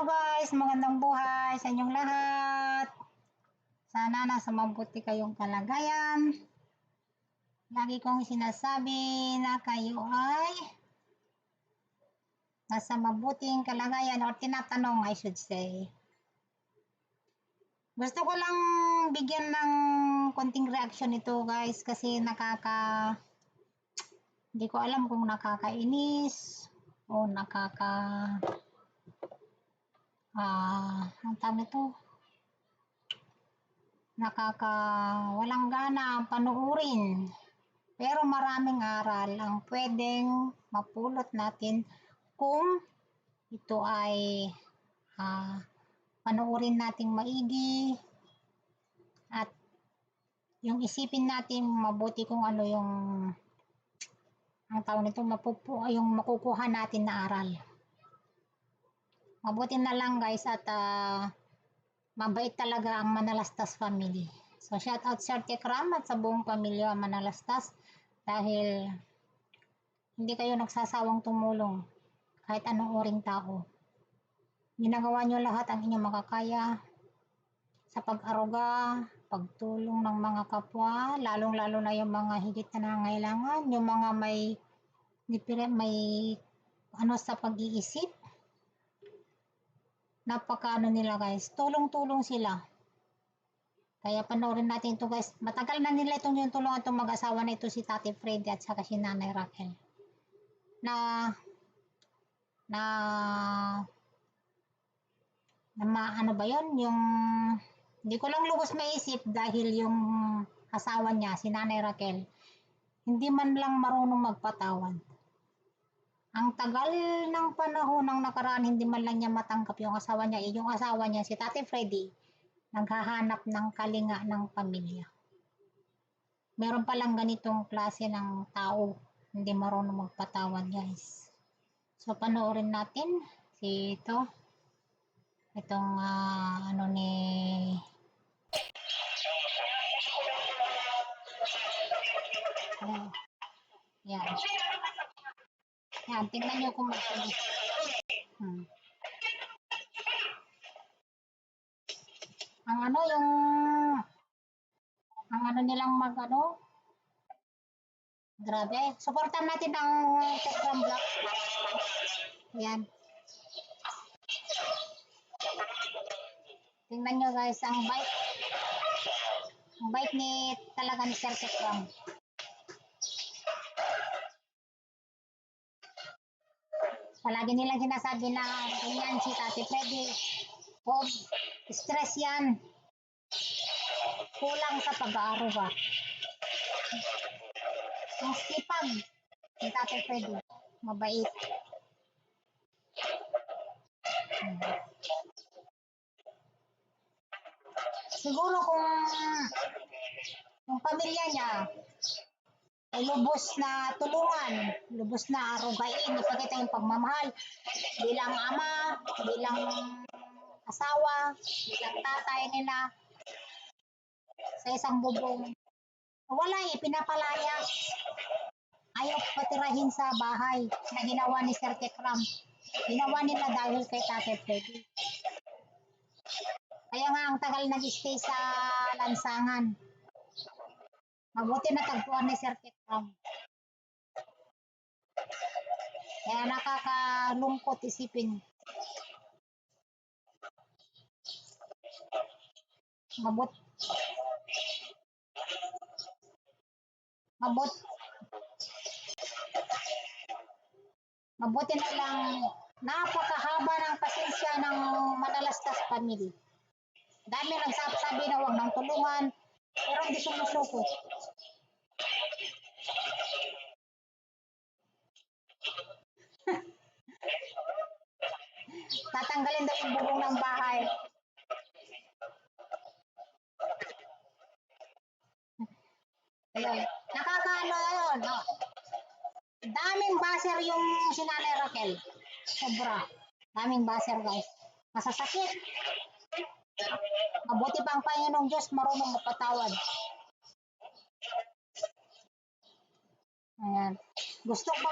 Hello guys, magandang buhay sa inyong lahat. Sana nasa mabuti kayong kalagayan. Lagi kong sinasabi na kayo ay nasa mabuting kalagayan o tinatanong, I should say. Gusto ko lang bigyan ng konting reaction ito guys kasi hindi ko alam kung nakakainis o ang tawag nito, walang gana panuurin. Pero maraming aral ang pwedeng mapulot natin kung ito ay panuurin nating maigi at yung isipin natin mabuti kung ano yung ang tawag nito, yung makukuha natin na aral. Mabuti na lang guys at mabait talaga ang Manalastas family. So shout out Sir Tekram at sa buong pamilya Manalastas dahil hindi kayo nagsasawang tumulong kahit anong uring tao. Ginagawa nyo lahat ang inyong makakaya sa pag-aruga, pagtulong ng mga kapwa, lalong-lalo na yung mga higit na nangangailangan, yung mga may sa pag-iisip. Napakaano nila guys, tulong-tulong sila. Kaya panoorin natin ito guys. Matagal na nila yung tulungan itong mag-asawa na ito, si Tati Freddy at saka si Nanay Raquel. Ano ba yun? Yung hindi ko lang lubos maisip dahil yung asawa niya, si Nanay Raquel, hindi man lang marunong magpatawad. Ang tagal ng panahon ng nakaraan, hindi man lang niya matanggap yung asawa niya. Yung asawa niya, si Tati Freddy, naghahanap ng kalinga ng pamilya. Meron palang ganitong klase ng tao, hindi marunong magpatawad guys. So panoorin natin itong yan. Yan, tingnan nyo kung magsabi. Ang nilang grabe. Supportan natin ang Tekram Vlog. Yan. Tingnan nyo guys, ang bite talaga ni Sir Tekram. Palagi nilang sinasabi na ganyan si Tati Freddy. Stress yan. Kulang sa pag-aaruga. Ang sipag ni Tati Freddy. Mabait. Siguro kung yung pamilya niya ay lubos na tulungan, lubos na arugain, ipakita yung pagmamahal bilang ama, bilang asawa, bilang tatay nila sa isang bubong. Wala pinapalaya. Ayaw patirahin sa bahay na ginawa ni Sir Tekram. Ginawa nila dahil kay Tati Freddy. Kaya nga ang tagal nag-stay sa lansangan. Mabuti na tagpuan ni Sir Tekram. Kaya nakakalungkot isipin. Mabuti na lang napakahaba ng pasensya ng Manalastas family. Dami nagsasabi na huwag nang tulungan, pero hindi sumusuko. Tatanggalin daw yung bubong ng bahay. Ayun. Nakakaano yun. Daming baser yung si Nanay Raquel. Sobra. Daming baser guys. Masasakit. Mabuti pa ang Panginoong Diyos marunong magpatawad. Ayan. Gusto ko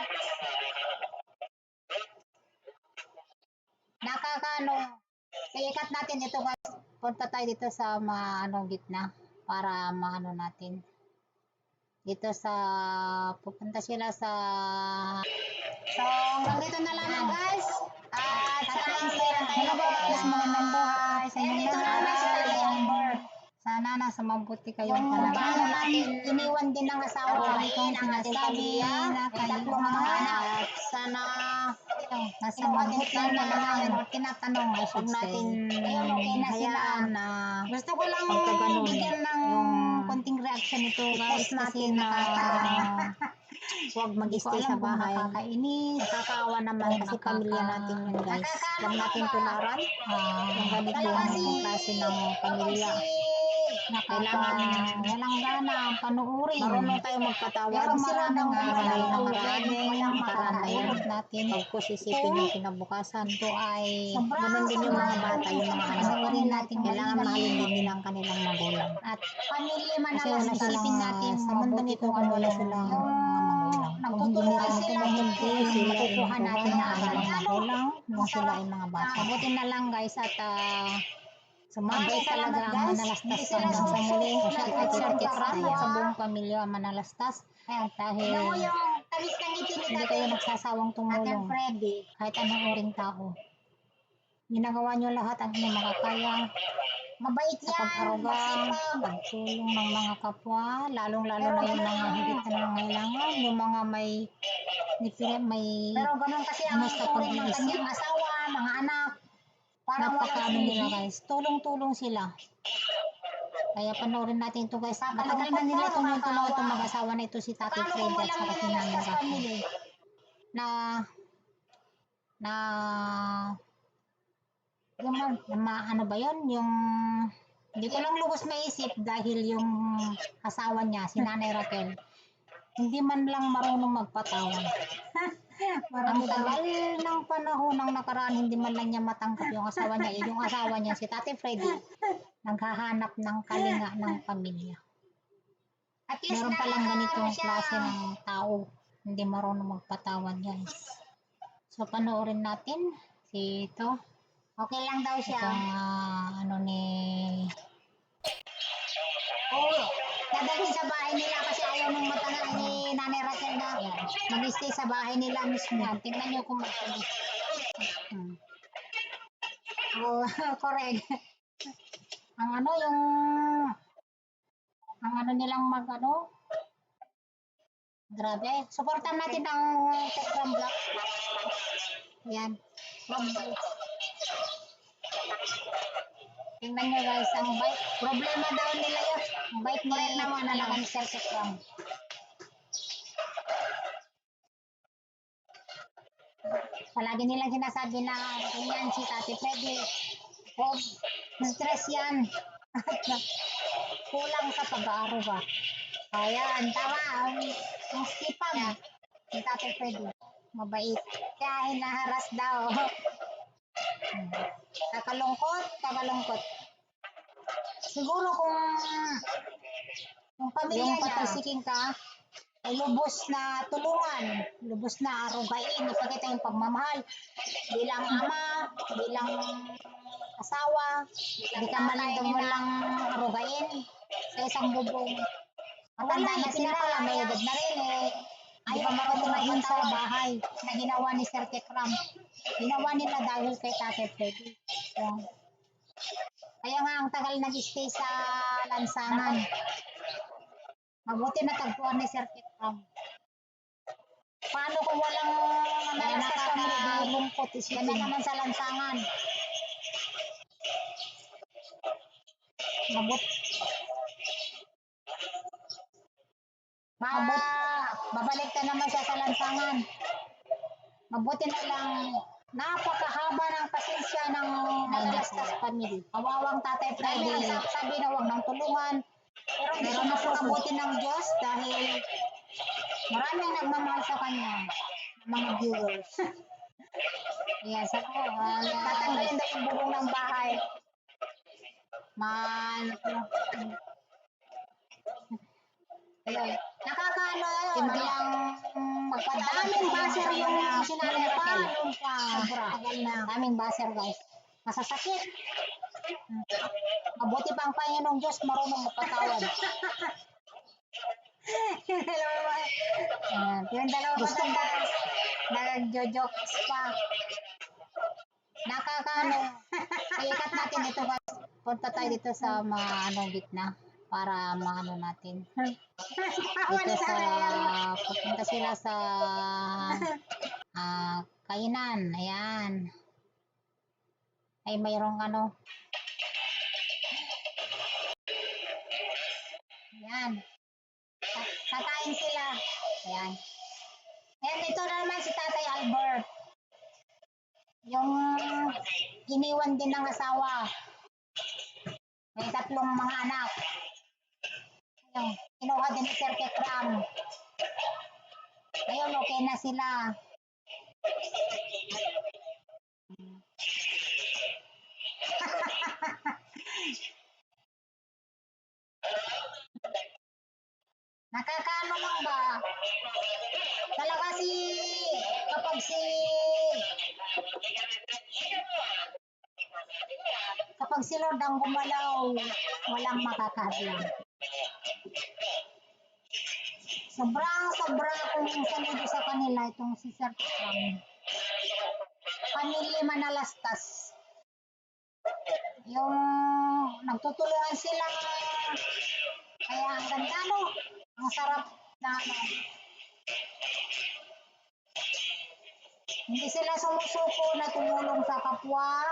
nakakaano ikat natin ito guys. Punta tayo dito sa gitna para maano natin. Dito sa pupunta sila sa so hanggang dito na lang guys. At sana hello guys, magandang buhay sa inyong lahat. Sana nasa mabuti kayo palagi. Natin iniwan din ng asawa natin ang ating pamilya. Tatlong mga anak. Sana nasa mabuti palagi. Tinatanong huwag natin hayaan na gusto ko lang bigyan ng konting reaction ito guys kasi huwag mag-stay sa bahay. Nakakainis. Nakakaawa naman kasi pamilya natin yun guys. Huwag natin tularan yung ganitong klase ng pamilya. Kailangan walang gana, panuurin. Marunong tayo magpatawad. Pero maraming nakaraan na yan natin. Pagkos isipin yung kinabukasan. Ito ay ganun din yung mga bata, yung mga anak. Kailangan mahalin din nila ang kanilang magulang. At pamilya manalas isipin natin sa mundong ito kung wala silang mga magulang. Nagtuturo sila makukuha natin na aral ng magulang nung sila ay mga bata. Buti na lang guys at sumabay talaga ang manalastas hanggang sa muli. Shout out Sir Tekram at sa buong pamilya manalastas. Dahil hindi kayo nagsasawang tumulong kahit anong oring tao. Ginagawa nyo lahat ang inyong makakaya. Mabait yan, sa pag-aruga, pagtulong ng mga kapwa, lalong-lalo na yung mga higit na nangailangan, yung mga may pero ganun kasi ang turing ng kanyang asawa, mga anak. Napakaano nila guys, tulong-tulong sila. Kaya panoorin natin ito guys. Matagal na nila tumutulong itong mag-asawa na ito si Tati Fred at saka si Nanay Raquel. Ano ba yun? Yung hindi ko lang lubos maisip dahil yung asawa niya, si Nanay Raquel, hindi man lang marunong magpatawad. Ang tagal ng panahon ng nakaraan, hindi man lang niya matanggap yung asawa niya. Yung asawa niya, si Tati Freddy, naghahanap ng kalinga ng pamilya. Meron palang ganitong klase ng tao, hindi marunong magpatawad guys. So panoorin natin si ito. Okay lang daw siya. Itong dadalhin sa bahay nila kasi ayaw nung matanga ni Nanay Raquel na mag-stay sa bahay nila mismo. Tingnan nyo kung mag-stay. Oh, correct. Ang nilang grabe. Supportan natin ang Tekram Black. Yan. Tingnan nyo guys, ang bike. Problema daw nila yun. Ang bike ni naman na ni Sir Tekram. Palagi nilang sinasabi na ganyan si Tati Freddy. Stress yan. Kulang sa pag-aaral ba? Ayan, tama. Ang sipag ni Tati Freddy. Mabait. Kaya hinaharas daw. Kakalungkot. Siguro kung pamilya niya, patisikin ka, ay lubos na tulungan, lubos na arugain, ipakita yung pagmamahal bilang ama, bilang asawa, hindi ka walang arugain sa isang bubong. Matanda na sila, may edad na rin Ayaw marunong maging sa bahay na ginawa ni Sir Tekram. Ginawa nila dahil kay Tate Freddy. Kaya nga ang tagal nag-stay sa lansangan. Mabuti na tagpuan ni Sir Tekram. Paano kung walang nalalastas pamilya? Lungkot isipin. Yan naman sa lansangan. Babalik na naman siya sa lansangan. Mabuti na lang, napakahaba ng pasensya ng nalalastas pamilya. Kawawang Tatay Freddy. Sabi na huwag nang tulungan. Pero napakabuti ng Diyos dahil maraming nagmamahal sa kanya, mga viewers. Yes, ako. Tatanggalin daw yung bubong ng bahay. Nakakaano yun, bilang magpadaming baser yung sinanay Raquel. Daming baser guys. masasakit. Mabuti pa ang Panginoong Diyos marunong magpatawad. Yung dalawa gusto ba nag-jokes pa. Nakakaano. Iikat natin ito guys. Punta tayo dito sa mga gitna para maano natin. Dito sa pupunta sila sa kainan. Ayan. Ay mayroong ano. Ayan. Kakain sila. Ayan. Ayan, ito naman si Tatay Albert. Yung iniwan din ng asawa. May 3 mga anak. Yung kinuha din ni Sir Kekram. Ngayon, okay na sila. Nakakaano lang ba? Talaga kapag si Lord ang gumalaw, walang makakahadlang. Sobrang akong saludo sa kanila itong si Sir Kekram. Pamilya Manalastas. Yung nagtutulungan sila kaya ang ganda no, ang sarap na ano. Hindi sila sumusuko na tumulong sa kapwa.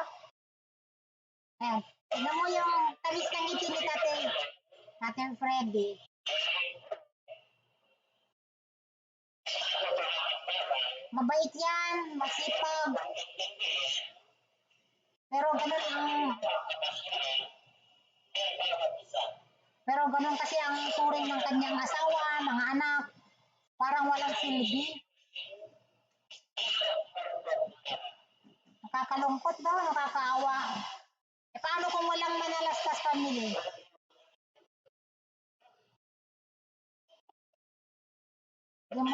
Ayan, tignan mo yung tamis ng ngiti ni Tatay Freddy. Mabait yan, masipag. Pero ganun kasi ang turing ng kanyang asawa, mga anak. Parang walang silbi. Nakakalungkot daw, nakakaawa. Paano kung walang Manalastas family? Yung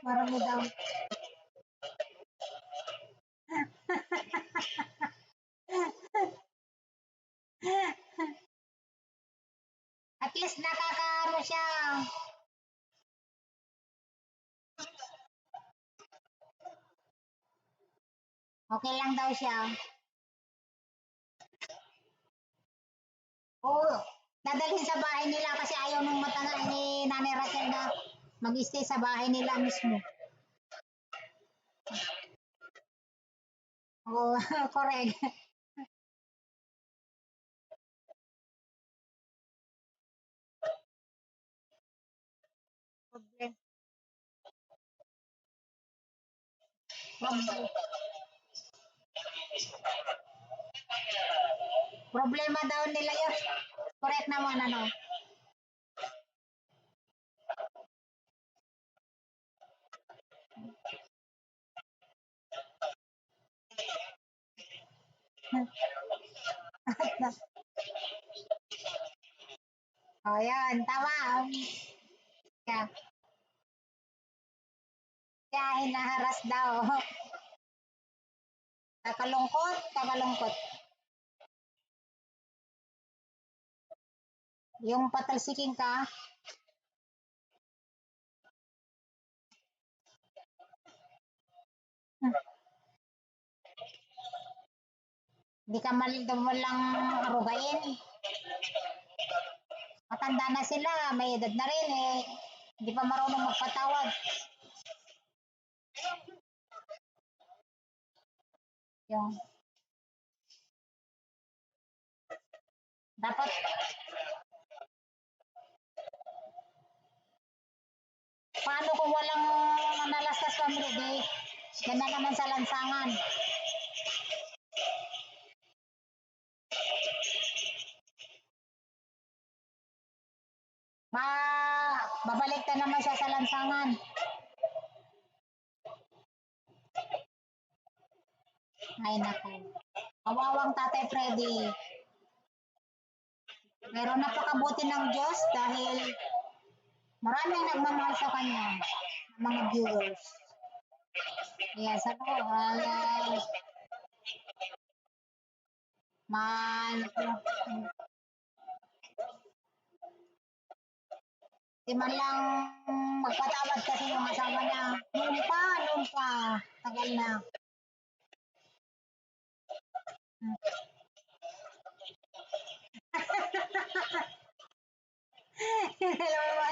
marami daw. At least nakakaano siya. Okay lang daw siya. Oo, dadalhin sa bahay nila kasi ayaw nung matanda ni Nanay Rachel na mag-stay sa bahay nila mismo. Oo, correct. Problema daw nila yun. Correct naman ano. O yan, tama. Kaya, kaya hinaharas daw. Kakalungkot. Yung patalsiking ka, hindi ka walang arugain. Matanda na sila, may edad na rin eh. Hindi pa marunong magpatawad. Yung dapat paano kung walang Manalastas family di yan na naman sa lansangan. Ma babalik na naman siya sa lansangan. Ay nako. Kawawang Tatay Freddy. Pero napakabuti ng Diyos dahil maraming nagmamahal sa kanya, mga viewers. Yes, ano, man, di man lang magpatawad kasi yung asawa niya. Noon pa, tagal na. yung dalawa,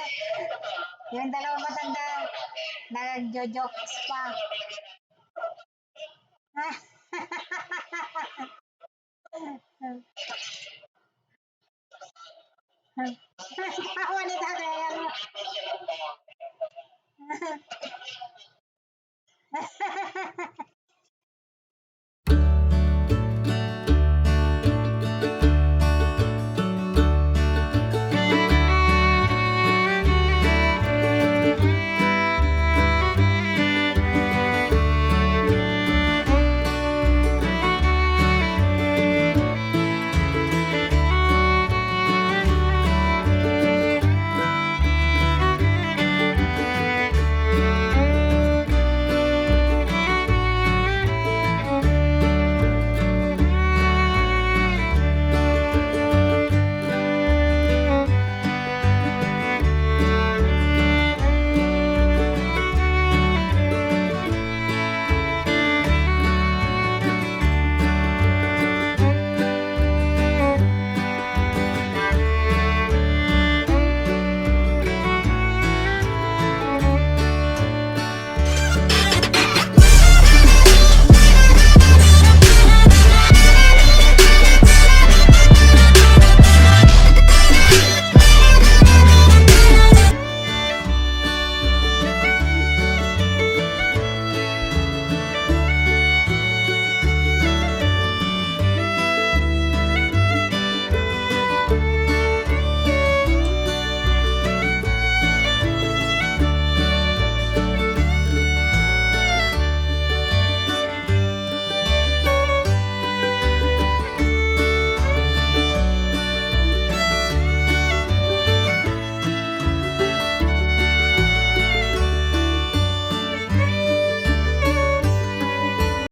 yung dalawa matanda, nagjo-jokes pa. Tawa ni tatay.